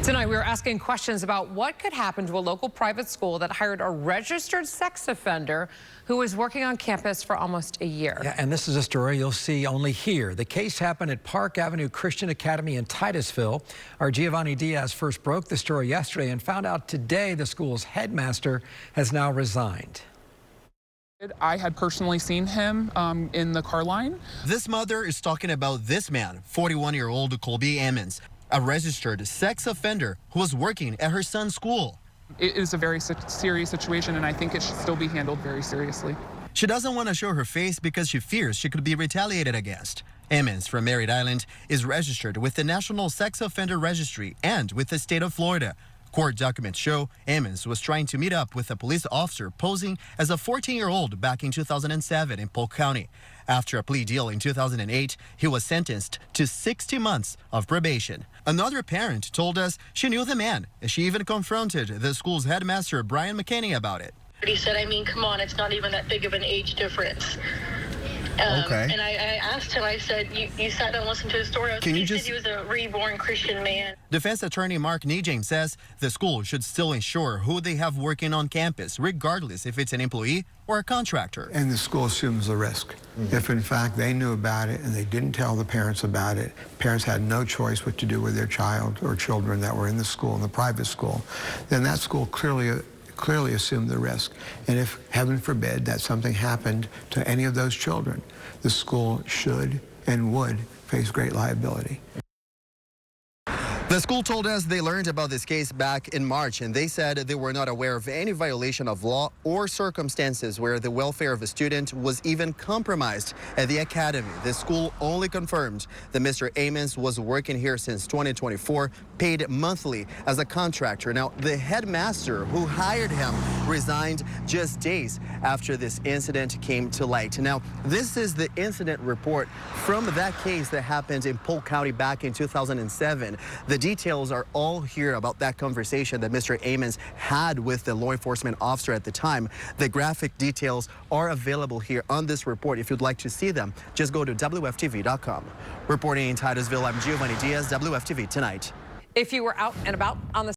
Tonight, we are asking questions about what could happen to a local private school that hired a registered sex offender who was working on campus for almost a year. Yeah, and this is a story you'll see only here. The case happened at Park Avenue Christian Academy in Titusville. Our Giovanni Diaz first broke the story yesterday and found out today the school's headmaster has now resigned. I had personally seen him in the car line. This mother is talking about this man, 41-year-old Colby Ammons, a registered sex offender who was working at her son's school. It is a very serious situation, and I think it should still be handled very seriously. She doesn't want to show her face because she fears she could be retaliated against. Ammons from Merritt Island is registered with the National Sex Offender Registry and with the state of Florida. Court documents show Ammons was trying to meet up with a police officer posing as a 14-year-old back in 2007 in Polk County. After a plea deal in 2008, he was sentenced to 60 months of probation. Another parent told us she knew the man. She even confronted the school's headmaster, Brian McKinney, about it. He said, I mean, come on, it's not even that big of an age difference. Okay. And I asked him, I said, you sat down and listened to his story. He said he was a reborn Christian man. Defense attorney Mark Nejame says the school should still ensure who they have working on campus, regardless if it's an employee or a contractor. And the school assumes the risk. If in fact they knew about it and they didn't tell the parents about it, parents had no choice what to do with their child or children that were in the school, in the private school, then that school clearly assumed the risk. And if, heaven forbid, that something happened to any of those children, the school should and would face great liability. The school told us they learned about this case back in March, and they said they were not aware of any violation of law or circumstances where the welfare of a student was even compromised at the academy. The school only confirmed that Mr. Ammons was working here since 2024, paid monthly as a contractor. Now, the headmaster who hired him resigned just days after this incident came to light. Now, this is the incident report from that case that happened in Polk County back in 2007. The details are all here about that conversation that Mr. Ammons had with the law enforcement officer at the time. The graphic details are available here on this report. If you'd like to see them, just go to WFTV.com. Reporting in Titusville, I'm Giovanni Diaz, WFTV Tonight. If you were out and about on the